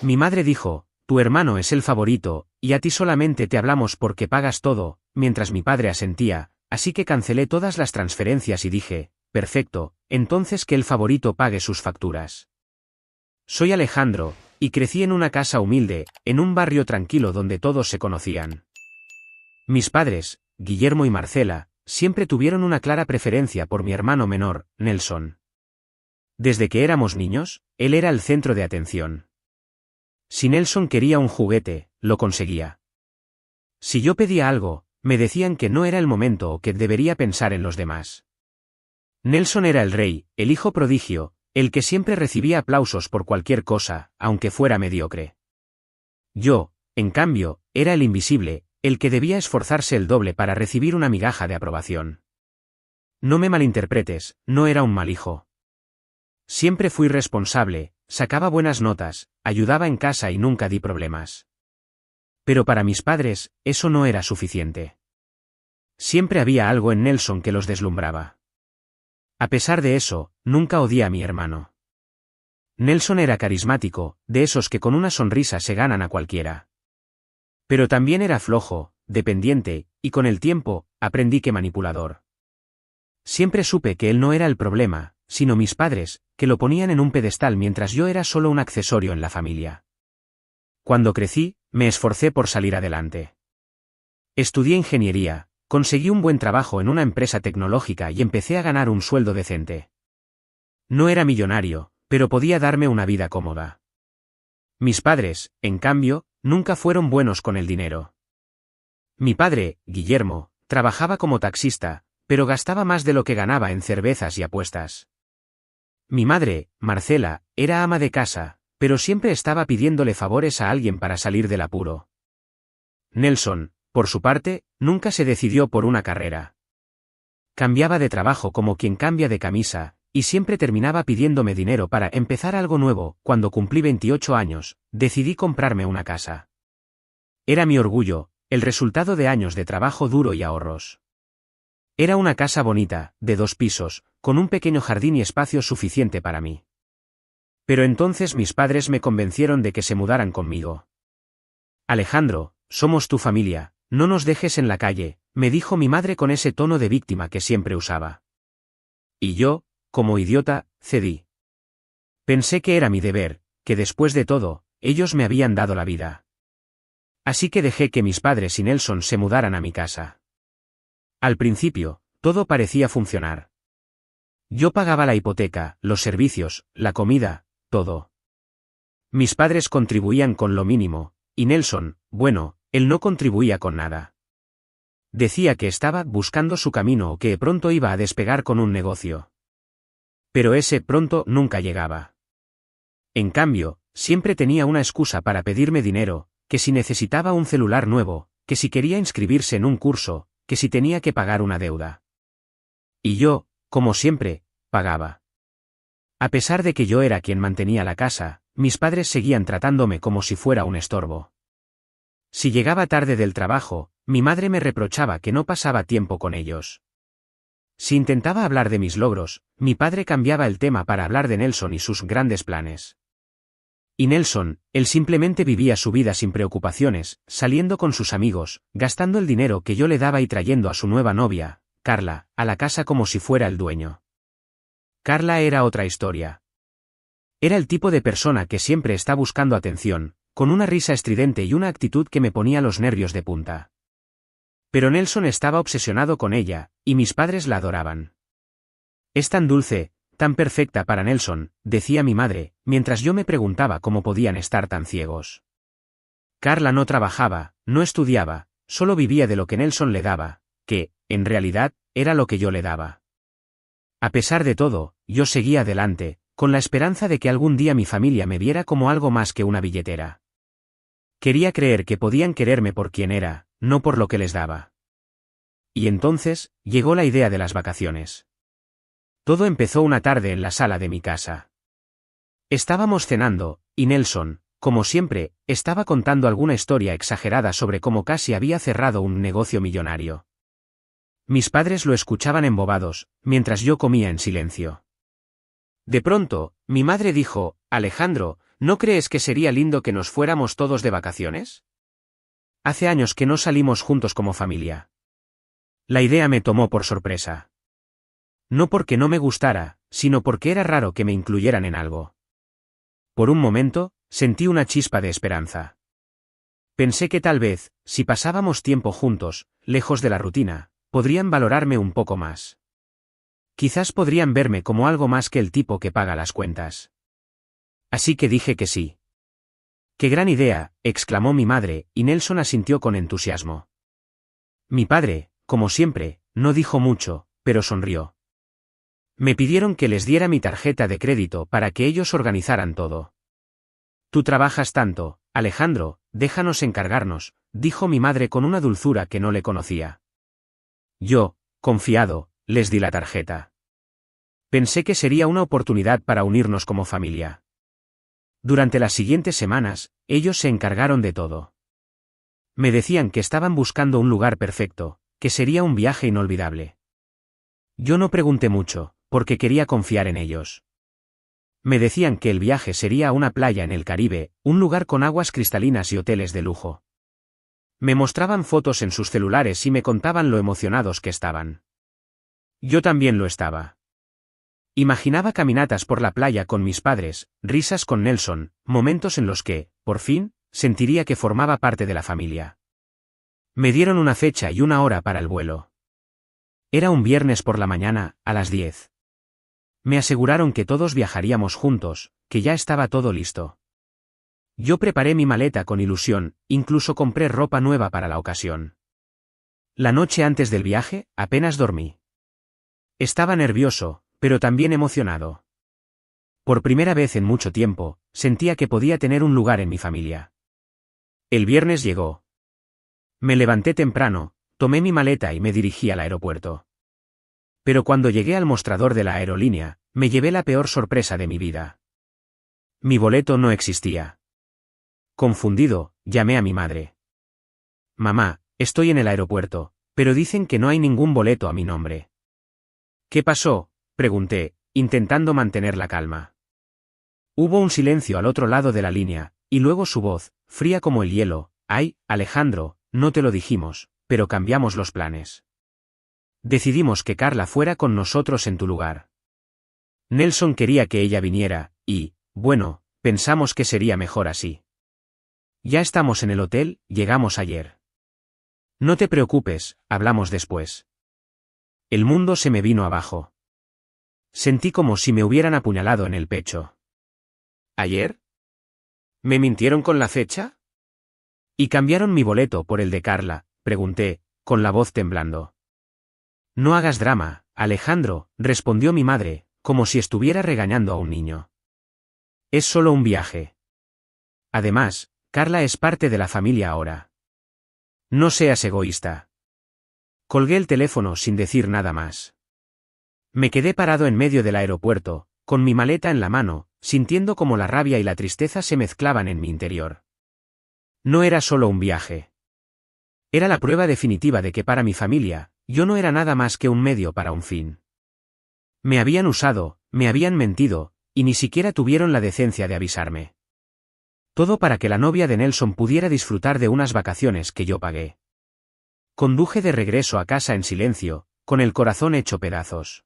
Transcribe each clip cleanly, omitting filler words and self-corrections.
Mi madre dijo, tu hermano es el favorito, y a ti solamente te hablamos porque pagas todo, mientras mi padre asentía, así que cancelé todas las transferencias y dije, perfecto, entonces que el favorito pague sus facturas. Soy Alejandro, y crecí en una casa humilde, en un barrio tranquilo donde todos se conocían. Mis padres, Guillermo y Marcela, siempre tuvieron una clara preferencia por mi hermano menor, Nelson. Desde que éramos niños, él era el centro de atención. Si Nelson quería un juguete, lo conseguía. Si yo pedía algo, me decían que no era el momento o que debería pensar en los demás. Nelson era el rey, el hijo prodigio, el que siempre recibía aplausos por cualquier cosa, aunque fuera mediocre. Yo, en cambio, era el invisible, el que debía esforzarse el doble para recibir una migaja de aprobación. No me malinterpretes, no era un mal hijo. Siempre fui responsable, sacaba buenas notas, ayudaba en casa y nunca di problemas. Pero para mis padres, eso no era suficiente. Siempre había algo en Nelson que los deslumbraba. A pesar de eso, nunca odié a mi hermano. Nelson era carismático, de esos que con una sonrisa se ganan a cualquiera. Pero también era flojo, dependiente, y con el tiempo, aprendí que manipulador. Siempre supe que él no era el problema, sino mis padres, que lo ponían en un pedestal mientras yo era solo un accesorio en la familia. Cuando crecí, me esforcé por salir adelante. Estudié ingeniería, conseguí un buen trabajo en una empresa tecnológica y empecé a ganar un sueldo decente. No era millonario, pero podía darme una vida cómoda. Mis padres, en cambio, nunca fueron buenos con el dinero. Mi padre, Guillermo, trabajaba como taxista, pero gastaba más de lo que ganaba en cervezas y apuestas. Mi madre, Marcela, era ama de casa, pero siempre estaba pidiéndole favores a alguien para salir del apuro. Nelson, por su parte, nunca se decidió por una carrera. Cambiaba de trabajo como quien cambia de camisa, y siempre terminaba pidiéndome dinero para empezar algo nuevo. Cuando cumplí 28 años, decidí comprarme una casa. Era mi orgullo, el resultado de años de trabajo duro y ahorros. Era una casa bonita, de 2 pisos, con un pequeño jardín y espacio suficiente para mí. Pero entonces mis padres me convencieron de que se mudaran conmigo. Alejandro, somos tu familia, no nos dejes en la calle, me dijo mi madre con ese tono de víctima que siempre usaba. Y yo, como idiota, cedí. Pensé que era mi deber, que después de todo, ellos me habían dado la vida. Así que dejé que mis padres y Nelson se mudaran a mi casa. Al principio, todo parecía funcionar. Yo pagaba la hipoteca, los servicios, la comida, todo. Mis padres contribuían con lo mínimo, y Nelson, bueno, él no contribuía con nada. Decía que estaba buscando su camino o que pronto iba a despegar con un negocio. Pero ese pronto nunca llegaba. En cambio, siempre tenía una excusa para pedirme dinero, que si necesitaba un celular nuevo, que si quería inscribirse en un curso, que si tenía que pagar una deuda. Y yo, como siempre, pagaba. A pesar de que yo era quien mantenía la casa, mis padres seguían tratándome como si fuera un estorbo. Si llegaba tarde del trabajo, mi madre me reprochaba que no pasaba tiempo con ellos. Si intentaba hablar de mis logros, mi padre cambiaba el tema para hablar de Nelson y sus grandes planes. Y Nelson, él simplemente vivía su vida sin preocupaciones, saliendo con sus amigos, gastando el dinero que yo le daba y trayendo a su nueva novia, Carla, a la casa como si fuera el dueño. Carla era otra historia. Era el tipo de persona que siempre está buscando atención, con una risa estridente y una actitud que me ponía los nervios de punta. Pero Nelson estaba obsesionado con ella, y mis padres la adoraban. Es tan dulce, tan perfecta para Nelson, decía mi madre, mientras yo me preguntaba cómo podían estar tan ciegos. Carla no trabajaba, no estudiaba, solo vivía de lo que Nelson le daba, que, en realidad, era lo que yo le daba. A pesar de todo, yo seguía adelante, con la esperanza de que algún día mi familia me viera como algo más que una billetera. Quería creer que podían quererme por quien era, no por lo que les daba. Y entonces, llegó la idea de las vacaciones. Todo empezó una tarde en la sala de mi casa. Estábamos cenando, y Nelson, como siempre, estaba contando alguna historia exagerada sobre cómo casi había cerrado un negocio millonario. Mis padres lo escuchaban embobados, mientras yo comía en silencio. De pronto, mi madre dijo, Alejandro, ¿No crees que sería lindo que nos fuéramos todos de vacaciones? Hace años que no salimos juntos como familia. La idea me tomó por sorpresa. No porque no me gustara, sino porque era raro que me incluyeran en algo. Por un momento, sentí una chispa de esperanza. Pensé que tal vez, si pasábamos tiempo juntos, lejos de la rutina, podrían valorarme un poco más. Quizás podrían verme como algo más que el tipo que paga las cuentas. Así que dije que sí. ¡Qué gran idea!, exclamó mi madre, y Nelson asintió con entusiasmo. Mi padre, como siempre, no dijo mucho, pero sonrió. Me pidieron que les diera mi tarjeta de crédito para que ellos organizaran todo. Tú trabajas tanto, Alejandro, déjanos encargarnos, dijo mi madre con una dulzura que no le conocía. Yo, confiado, les di la tarjeta. Pensé que sería una oportunidad para unirnos como familia. Durante las siguientes semanas, ellos se encargaron de todo. Me decían que estaban buscando un lugar perfecto, que sería un viaje inolvidable. Yo no pregunté mucho, porque quería confiar en ellos. Me decían que el viaje sería a una playa en el Caribe, un lugar con aguas cristalinas y hoteles de lujo. Me mostraban fotos en sus celulares y me contaban lo emocionados que estaban. Yo también lo estaba. Imaginaba caminatas por la playa con mis padres, risas con Nelson, momentos en los que, por fin, sentiría que formaba parte de la familia. Me dieron una fecha y una hora para el vuelo. Era un viernes por la mañana, a las 10. Me aseguraron que todos viajaríamos juntos, que ya estaba todo listo. Yo preparé mi maleta con ilusión, incluso compré ropa nueva para la ocasión. La noche antes del viaje, apenas dormí. Estaba nervioso, pero también emocionado. Por primera vez en mucho tiempo, sentía que podía tener un lugar en mi familia. El viernes llegó. Me levanté temprano, tomé mi maleta y me dirigí al aeropuerto. Pero cuando llegué al mostrador de la aerolínea, me llevé la peor sorpresa de mi vida. Mi boleto no existía. Confundido, llamé a mi madre. Mamá, estoy en el aeropuerto, pero dicen que no hay ningún boleto a mi nombre. ¿Qué pasó?, pregunté, intentando mantener la calma. Hubo un silencio al otro lado de la línea, y luego su voz, fría como el hielo: «Ay, Alejandro, no te lo dijimos, pero cambiamos los planes. Decidimos que Carla fuera con nosotros en tu lugar. Nelson quería que ella viniera, y, bueno, pensamos que sería mejor así. Ya estamos en el hotel, llegamos ayer. No te preocupes, hablamos después». El mundo se me vino abajo. Sentí como si me hubieran apuñalado en el pecho. ¿Ayer? ¿Me mintieron con la fecha? ¿Y cambiaron mi boleto por el de Carla?, pregunté, con la voz temblando. No hagas drama, Alejandro, respondió mi madre, como si estuviera regañando a un niño. Es solo un viaje. Además, Carla es parte de la familia ahora. No seas egoísta. Colgué el teléfono sin decir nada más. Me quedé parado en medio del aeropuerto, con mi maleta en la mano, sintiendo como la rabia y la tristeza se mezclaban en mi interior. No era solo un viaje. Era la prueba definitiva de que para mi familia, yo no era nada más que un medio para un fin. Me habían usado, me habían mentido, y ni siquiera tuvieron la decencia de avisarme. Todo para que la novia de Nelson pudiera disfrutar de unas vacaciones que yo pagué. Conduje de regreso a casa en silencio, con el corazón hecho pedazos.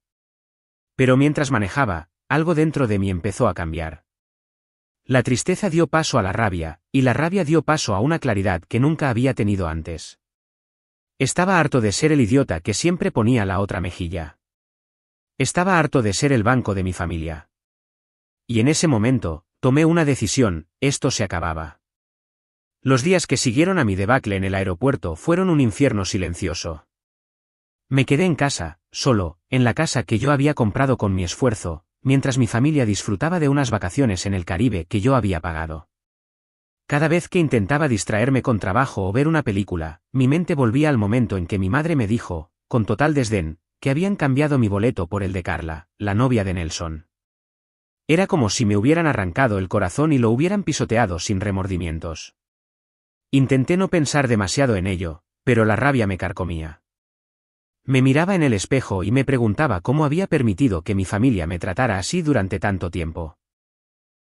Pero mientras manejaba, algo dentro de mí empezó a cambiar. La tristeza dio paso a la rabia, y la rabia dio paso a una claridad que nunca había tenido antes. Estaba harto de ser el idiota que siempre ponía la otra mejilla. Estaba harto de ser el banco de mi familia. Y en ese momento, tomé una decisión: esto se acababa. Los días que siguieron a mi debacle en el aeropuerto fueron un infierno silencioso. Me quedé en casa, solo, en la casa que yo había comprado con mi esfuerzo, mientras mi familia disfrutaba de unas vacaciones en el Caribe que yo había pagado. Cada vez que intentaba distraerme con trabajo o ver una película, mi mente volvía al momento en que mi madre me dijo, con total desdén, que habían cambiado mi boleto por el de Carla, la novia de Nelson. Era como si me hubieran arrancado el corazón y lo hubieran pisoteado sin remordimientos. Intenté no pensar demasiado en ello, pero la rabia me carcomía. Me miraba en el espejo y me preguntaba cómo había permitido que mi familia me tratara así durante tanto tiempo.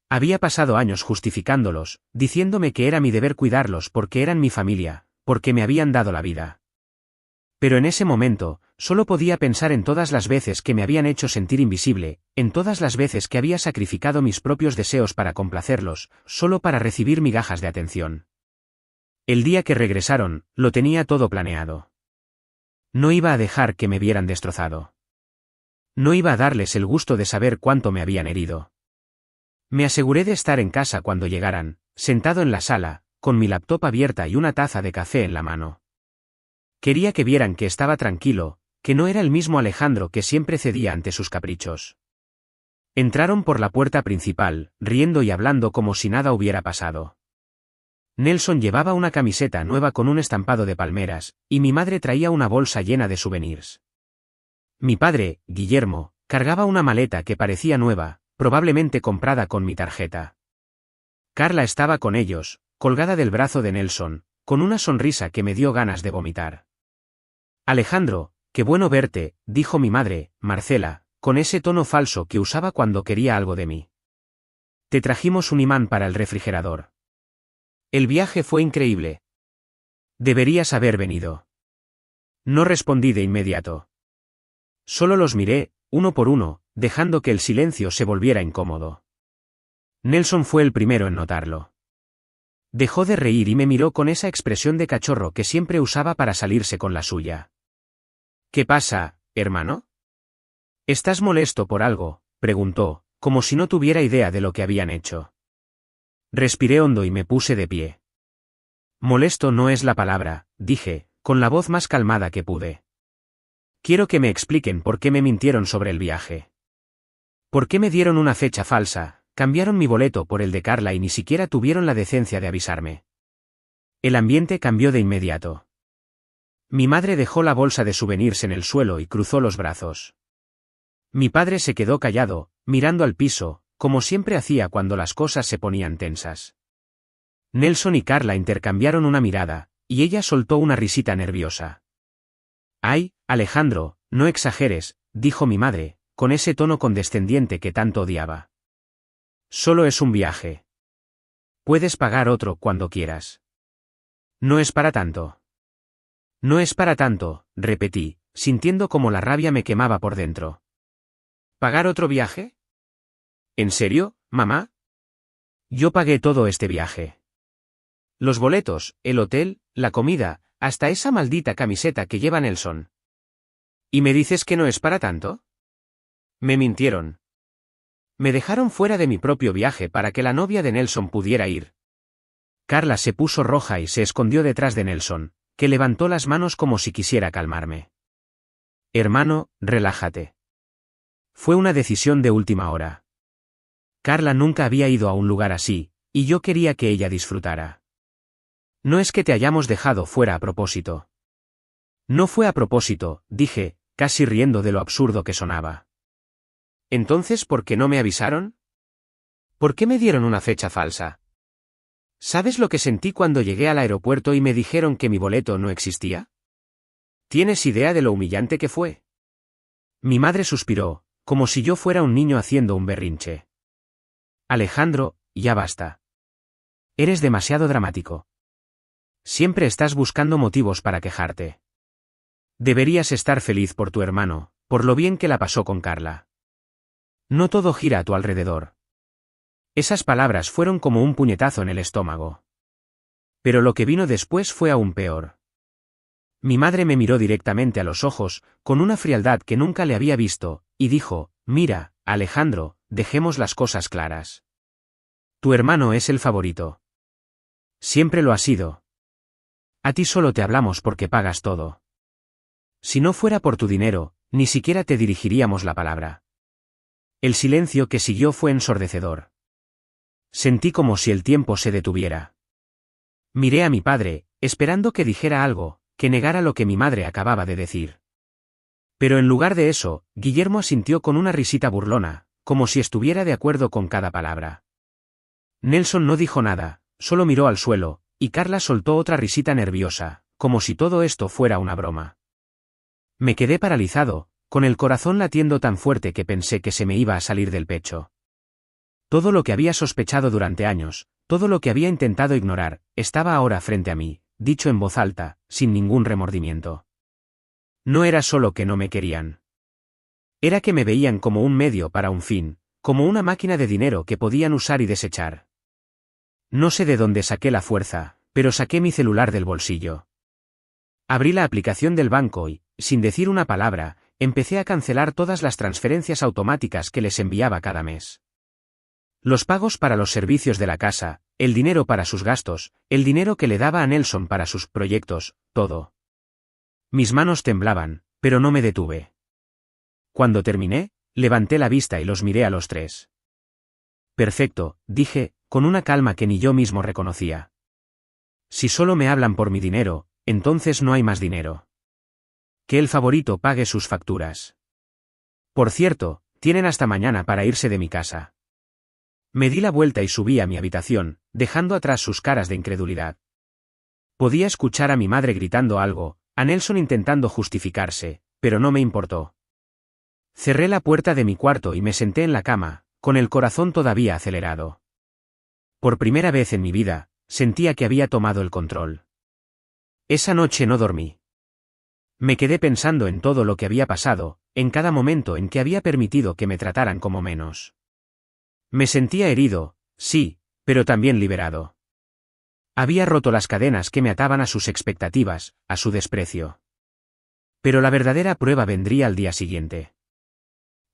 Había pasado años justificándolos, diciéndome que era mi deber cuidarlos porque eran mi familia, porque me habían dado la vida. Pero en ese momento, solo podía pensar en todas las veces que me habían hecho sentir invisible, en todas las veces que había sacrificado mis propios deseos para complacerlos, solo para recibir migajas de atención. El día que regresaron, lo tenía todo planeado. No iba a dejar que me vieran destrozado. No iba a darles el gusto de saber cuánto me habían herido. Me aseguré de estar en casa cuando llegaran, sentado en la sala, con mi laptop abierta y una taza de café en la mano. Quería que vieran que estaba tranquilo, que no era el mismo Alejandro que siempre cedía ante sus caprichos. Entraron por la puerta principal, riendo y hablando como si nada hubiera pasado. Nelson llevaba una camiseta nueva con un estampado de palmeras, y mi madre traía una bolsa llena de souvenirs. Mi padre, Guillermo, cargaba una maleta que parecía nueva, probablemente comprada con mi tarjeta. Carla estaba con ellos, colgada del brazo de Nelson, con una sonrisa que me dio ganas de vomitar. Alejandro, qué bueno verte, dijo mi madre, Marcela, con ese tono falso que usaba cuando quería algo de mí. Te trajimos un imán para el refrigerador. El viaje fue increíble. Deberías haber venido. No respondí de inmediato. Solo los miré, uno por uno, dejando que el silencio se volviera incómodo. Nelson fue el primero en notarlo. Dejó de reír y me miró con esa expresión de cachorro que siempre usaba para salirse con la suya. ¿Qué pasa, hermano? ¿Estás molesto por algo?, preguntó, como si no tuviera idea de lo que habían hecho. Respiré hondo y me puse de pie. Molesto no es la palabra, dije, con la voz más calmada que pude. Quiero que me expliquen por qué me mintieron sobre el viaje. ¿Por qué me dieron una fecha falsa, cambiaron mi boleto por el de Carla y ni siquiera tuvieron la decencia de avisarme? El ambiente cambió de inmediato. Mi madre dejó la bolsa de souvenirs en el suelo y cruzó los brazos. Mi padre se quedó callado, mirando al piso, como siempre hacía cuando las cosas se ponían tensas. Nelson y Carla intercambiaron una mirada, y ella soltó una risita nerviosa. «Ay, Alejandro, no exageres», dijo mi madre, con ese tono condescendiente que tanto odiaba. «Solo es un viaje. Puedes pagar otro cuando quieras». «No es para tanto». «No es para tanto», repetí, sintiendo como la rabia me quemaba por dentro. ¿Pagar otro viaje? ¿En serio, mamá? Yo pagué todo este viaje. Los boletos, el hotel, la comida, hasta esa maldita camiseta que lleva Nelson. ¿Y me dices que no es para tanto? Me mintieron. Me dejaron fuera de mi propio viaje para que la novia de Nelson pudiera ir. Carla se puso roja y se escondió detrás de Nelson, que levantó las manos como si quisiera calmarme. Hermano, relájate. Fue una decisión de última hora. Carla nunca había ido a un lugar así, y yo quería que ella disfrutara. No es que te hayamos dejado fuera a propósito. No fue a propósito, dije, casi riendo de lo absurdo que sonaba. Entonces, ¿por qué no me avisaron? ¿Por qué me dieron una fecha falsa? ¿Sabes lo que sentí cuando llegué al aeropuerto y me dijeron que mi boleto no existía? ¿Tienes idea de lo humillante que fue? Mi madre suspiró, como si yo fuera un niño haciendo un berrinche. Alejandro, ya basta. Eres demasiado dramático. Siempre estás buscando motivos para quejarte. Deberías estar feliz por tu hermano, por lo bien que la pasó con Carla. No todo gira a tu alrededor. Esas palabras fueron como un puñetazo en el estómago. Pero lo que vino después fue aún peor. Mi madre me miró directamente a los ojos, con una frialdad que nunca le había visto, y dijo, «Mira, Alejandro, dejemos las cosas claras. Tu hermano es el favorito. Siempre lo ha sido. A ti solo te hablamos porque pagas todo. Si no fuera por tu dinero, ni siquiera te dirigiríamos la palabra». El silencio que siguió fue ensordecedor. Sentí como si el tiempo se detuviera. Miré a mi padre, esperando que dijera algo, que negara lo que mi madre acababa de decir. Pero en lugar de eso, Guillermo asintió con una risita burlona, como si estuviera de acuerdo con cada palabra. Nelson no dijo nada, solo miró al suelo, y Carla soltó otra risita nerviosa, como si todo esto fuera una broma. Me quedé paralizado, con el corazón latiendo tan fuerte que pensé que se me iba a salir del pecho. Todo lo que había sospechado durante años, todo lo que había intentado ignorar, estaba ahora frente a mí, dicho en voz alta, sin ningún remordimiento. No era solo que no me querían. Era que me veían como un medio para un fin, como una máquina de dinero que podían usar y desechar. No sé de dónde saqué la fuerza, pero saqué mi celular del bolsillo. Abrí la aplicación del banco y, sin decir una palabra, empecé a cancelar todas las transferencias automáticas que les enviaba cada mes. Los pagos para los servicios de la casa, el dinero para sus gastos, el dinero que le daba a Nelson para sus proyectos, todo. Mis manos temblaban, pero no me detuve. Cuando terminé, levanté la vista y los miré a los tres. Perfecto, dije, con una calma que ni yo mismo reconocía. Si solo me hablan por mi dinero, entonces no hay más dinero. Que el favorito pague sus facturas. Por cierto, tienen hasta mañana para irse de mi casa. Me di la vuelta y subí a mi habitación, dejando atrás sus caras de incredulidad. Podía escuchar a mi madre gritando algo, a Nelson intentando justificarse, pero no me importó. Cerré la puerta de mi cuarto y me senté en la cama, con el corazón todavía acelerado. Por primera vez en mi vida, sentía que había tomado el control. Esa noche no dormí. Me quedé pensando en todo lo que había pasado, en cada momento en que había permitido que me trataran como menos. Me sentía herido, sí, pero también liberado. Había roto las cadenas que me ataban a sus expectativas, a su desprecio. Pero la verdadera prueba vendría al día siguiente.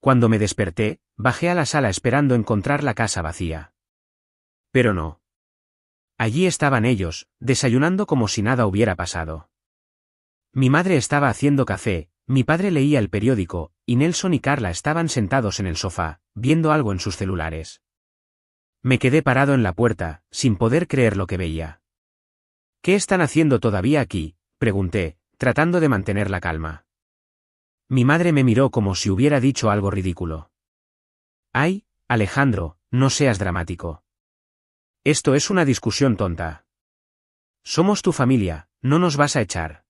Cuando me desperté, bajé a la sala esperando encontrar la casa vacía. Pero no. Allí estaban ellos, desayunando como si nada hubiera pasado. Mi madre estaba haciendo café, mi padre leía el periódico, y Nelson y Carla estaban sentados en el sofá, viendo algo en sus celulares. Me quedé parado en la puerta, sin poder creer lo que veía. ¿Qué están haciendo todavía aquí?, pregunté, tratando de mantener la calma. Mi madre me miró como si hubiera dicho algo ridículo. Ay, Alejandro, no seas dramático. Esto es una discusión tonta. Somos tu familia, no nos vas a echar.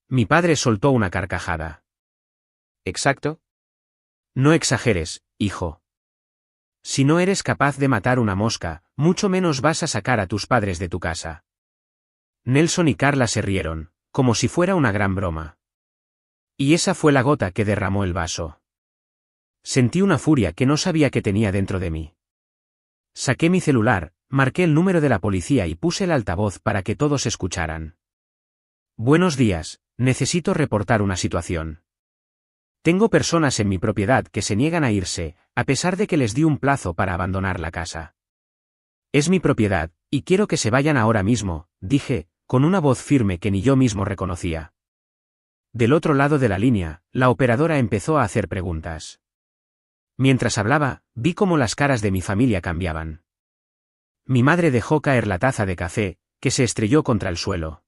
Mi padre soltó una carcajada. ¿Exacto? No exageres, hijo. Si no eres capaz de matar una mosca, mucho menos vas a sacar a tus padres de tu casa. Nelson y Carla se rieron, como si fuera una gran broma. Y esa fue la gota que derramó el vaso. Sentí una furia que no sabía que tenía dentro de mí. Saqué mi celular, marqué el número de la policía y puse el altavoz para que todos escucharan. Buenos días, necesito reportar una situación. Tengo personas en mi propiedad que se niegan a irse, a pesar de que les di un plazo para abandonar la casa. Es mi propiedad, y quiero que se vayan ahora mismo, dije, con una voz firme que ni yo mismo reconocía. Del otro lado de la línea, la operadora empezó a hacer preguntas. Mientras hablaba, vi cómo las caras de mi familia cambiaban. Mi madre dejó caer la taza de café, que se estrelló contra el suelo.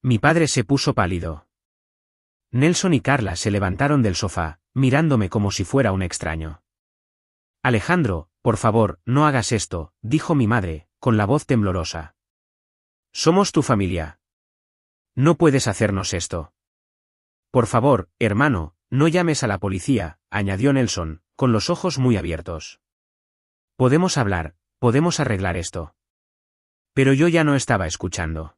Mi padre se puso pálido. Nelson y Carla se levantaron del sofá, mirándome como si fuera un extraño. Alejandro, por favor, no hagas esto, dijo mi madre, con la voz temblorosa. Somos tu familia. No puedes hacernos esto. Por favor, hermano, no llames a la policía, añadió Nelson, con los ojos muy abiertos. Podemos hablar, podemos arreglar esto. Pero yo ya no estaba escuchando.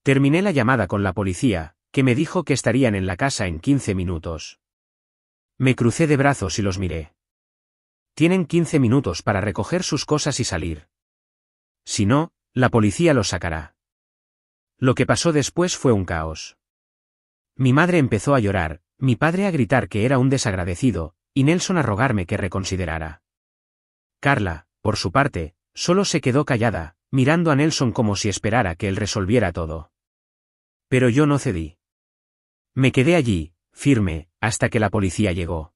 Terminé la llamada con la policía, que me dijo que estarían en la casa en 15 minutos. Me crucé de brazos y los miré. Tienen 15 minutos para recoger sus cosas y salir. Si no, la policía los sacará. Lo que pasó después fue un caos. Mi madre empezó a llorar, mi padre a gritar que era un desagradecido, y Nelson a rogarme que reconsiderara. Carla, por su parte, solo se quedó callada, mirando a Nelson como si esperara que él resolviera todo. Pero yo no cedí. Me quedé allí, firme, hasta que la policía llegó.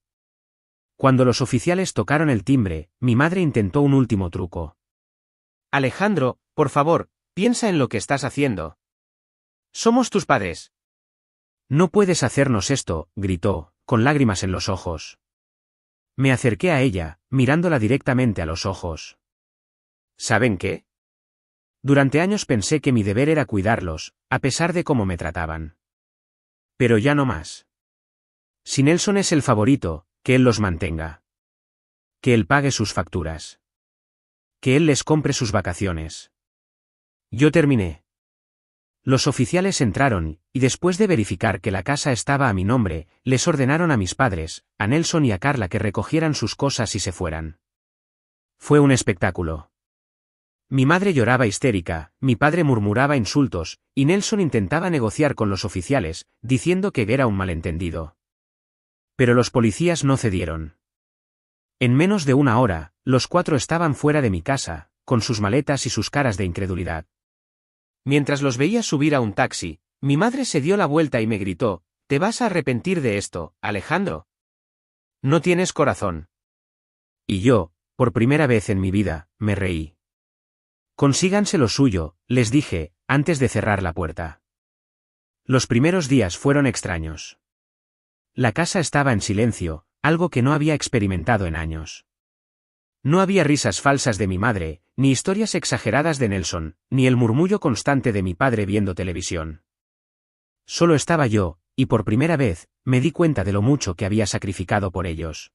Cuando los oficiales tocaron el timbre, mi madre intentó un último truco. Alejandro, por favor, piensa en lo que estás haciendo. Somos tus padres. No puedes hacernos esto, gritó, con lágrimas en los ojos. Me acerqué a ella, mirándola directamente a los ojos. ¿Saben qué? Durante años pensé que mi deber era cuidarlos, a pesar de cómo me trataban. Pero ya no más. Si Nelson es el favorito, que él los mantenga. Que él pague sus facturas. Que él les compre sus vacaciones. Yo terminé. Los oficiales entraron, y después de verificar que la casa estaba a mi nombre, les ordenaron a mis padres, a Nelson y a Carla que recogieran sus cosas y se fueran. Fue un espectáculo. Mi madre lloraba histérica, mi padre murmuraba insultos, y Nelson intentaba negociar con los oficiales, diciendo que era un malentendido. Pero los policías no cedieron. En menos de una hora, los 4 estaban fuera de mi casa, con sus maletas y sus caras de incredulidad. Mientras los veía subir a un taxi, mi madre se dio la vuelta y me gritó: «¿Te vas a arrepentir de esto, Alejandro? No tienes corazón». Y yo, por primera vez en mi vida, me reí. «Consíganse lo suyo», les dije, antes de cerrar la puerta. Los primeros días fueron extraños. La casa estaba en silencio, algo que no había experimentado en años. No había risas falsas de mi madre, ni historias exageradas de Nelson, ni el murmullo constante de mi padre viendo televisión. Solo estaba yo, y por primera vez, me di cuenta de lo mucho que había sacrificado por ellos.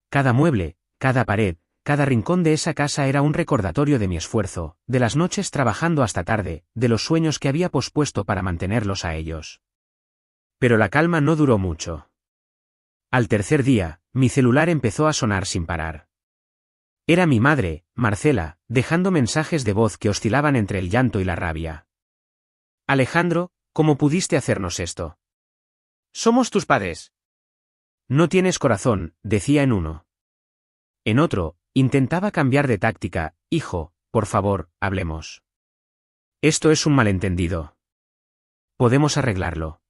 Cada mueble, cada pared, cada rincón de esa casa era un recordatorio de mi esfuerzo, de las noches trabajando hasta tarde, de los sueños que había pospuesto para mantenerlos a ellos. Pero la calma no duró mucho. Al tercer día, mi celular empezó a sonar sin parar. Era mi madre, Marcela, dejando mensajes de voz que oscilaban entre el llanto y la rabia. «Alejandro, ¿cómo pudiste hacernos esto? Somos tus padres». «No tienes corazón», decía en uno. En otro, intentaba cambiar de táctica: «Hijo, por favor, hablemos. Esto es un malentendido. Podemos arreglarlo».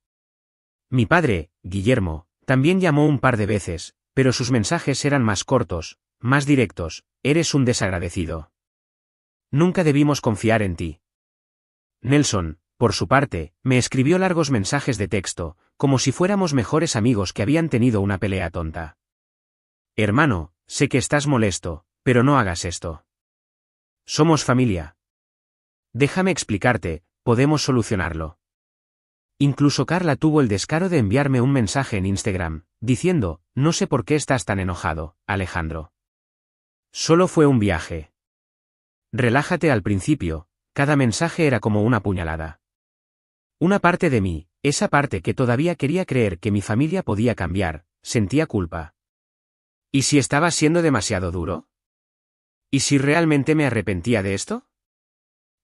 Mi padre, Guillermo, también llamó un par de veces, pero sus mensajes eran más cortos, más directos: «Eres un desagradecido. Nunca debimos confiar en ti». Nelson, por su parte, me escribió largos mensajes de texto, como si fuéramos mejores amigos que habían tenido una pelea tonta. «Hermano, sé que estás molesto, pero no hagas esto. Somos familia. Déjame explicarte, podemos solucionarlo». Incluso Carla tuvo el descaro de enviarme un mensaje en Instagram, diciendo: «No sé por qué estás tan enojado, Alejandro. Solo fue un viaje. Relájate». Al principio, cada mensaje era como una puñalada. Una parte de mí, esa parte que todavía quería creer que mi familia podía cambiar, sentía culpa. ¿Y si estaba siendo demasiado duro? ¿Y si realmente me arrepentía de esto?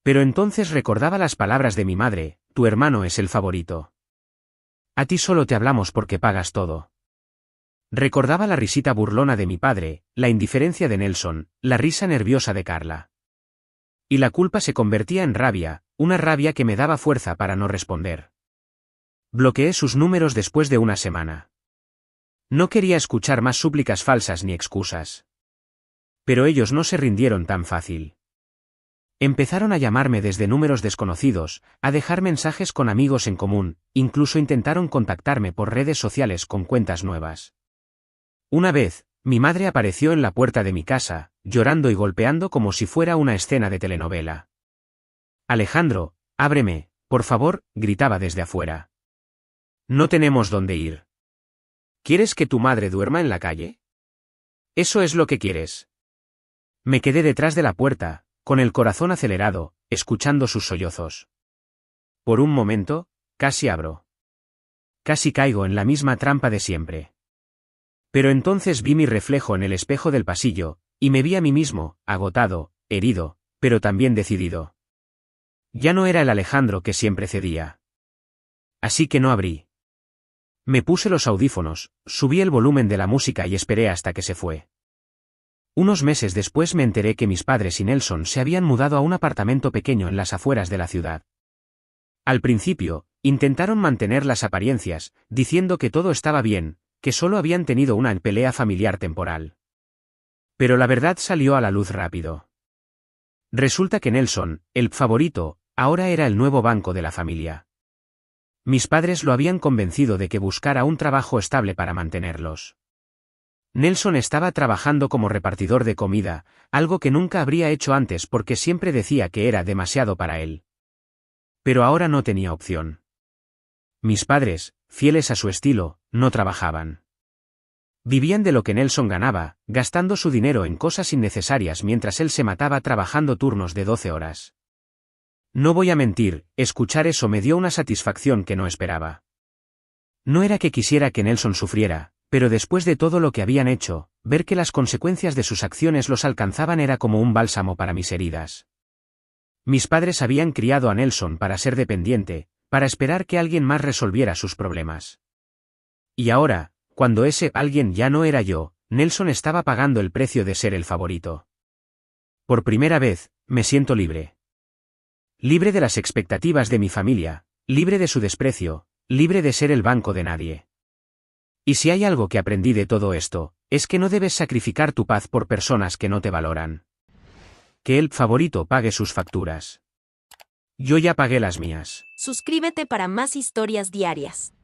Pero entonces recordaba las palabras de mi madre: «Tu hermano es el favorito. A ti solo te hablamos porque pagas todo». Recordaba la risita burlona de mi padre, la indiferencia de Nelson, la risa nerviosa de Carla. Y la culpa se convertía en rabia, una rabia que me daba fuerza para no responder. Bloqueé sus números después de una semana. No quería escuchar más súplicas falsas ni excusas. Pero ellos no se rindieron tan fácil. Empezaron a llamarme desde números desconocidos, a dejar mensajes con amigos en común, incluso intentaron contactarme por redes sociales con cuentas nuevas. Una vez, mi madre apareció en la puerta de mi casa, llorando y golpeando como si fuera una escena de telenovela. «Alejandro, ábreme, por favor», gritaba desde afuera. «No tenemos dónde ir». «¿Quieres que tu madre duerma en la calle? ¿Eso es lo que quieres?». Me quedé detrás de la puerta, con el corazón acelerado, escuchando sus sollozos. Por un momento, casi abro. Casi caigo en la misma trampa de siempre. Pero entonces vi mi reflejo en el espejo del pasillo, y me vi a mí mismo, agotado, herido, pero también decidido. Ya no era el Alejandro que siempre cedía. Así que no abrí. Me puse los audífonos, subí el volumen de la música y esperé hasta que se fue. Unos meses después me enteré que mis padres y Nelson se habían mudado a un apartamento pequeño en las afueras de la ciudad. Al principio, intentaron mantener las apariencias, diciendo que todo estaba bien, que solo habían tenido una pelea familiar temporal. Pero la verdad salió a la luz rápido. Resulta que Nelson, el favorito, ahora era el nuevo banco de la familia. Mis padres lo habían convencido de que buscara un trabajo estable para mantenerlos. Nelson estaba trabajando como repartidor de comida, algo que nunca habría hecho antes porque siempre decía que era demasiado para él. Pero ahora no tenía opción. Mis padres, fieles a su estilo, no trabajaban. Vivían de lo que Nelson ganaba, gastando su dinero en cosas innecesarias mientras él se mataba trabajando turnos de 12 horas. No voy a mentir, escuchar eso me dio una satisfacción que no esperaba. No era que quisiera que Nelson sufriera, pero después de todo lo que habían hecho, ver que las consecuencias de sus acciones los alcanzaban era como un bálsamo para mis heridas. Mis padres habían criado a Nelson para ser dependiente, para esperar que alguien más resolviera sus problemas. Y ahora, cuando ese alguien ya no era yo, Nelson estaba pagando el precio de ser el favorito. Por primera vez, me siento libre. Libre de las expectativas de mi familia, libre de su desprecio, libre de ser el banco de nadie. Y si hay algo que aprendí de todo esto, es que no debes sacrificar tu paz por personas que no te valoran. Que el favorito pague sus facturas. Yo ya pagué las mías. Suscríbete para más historias diarias.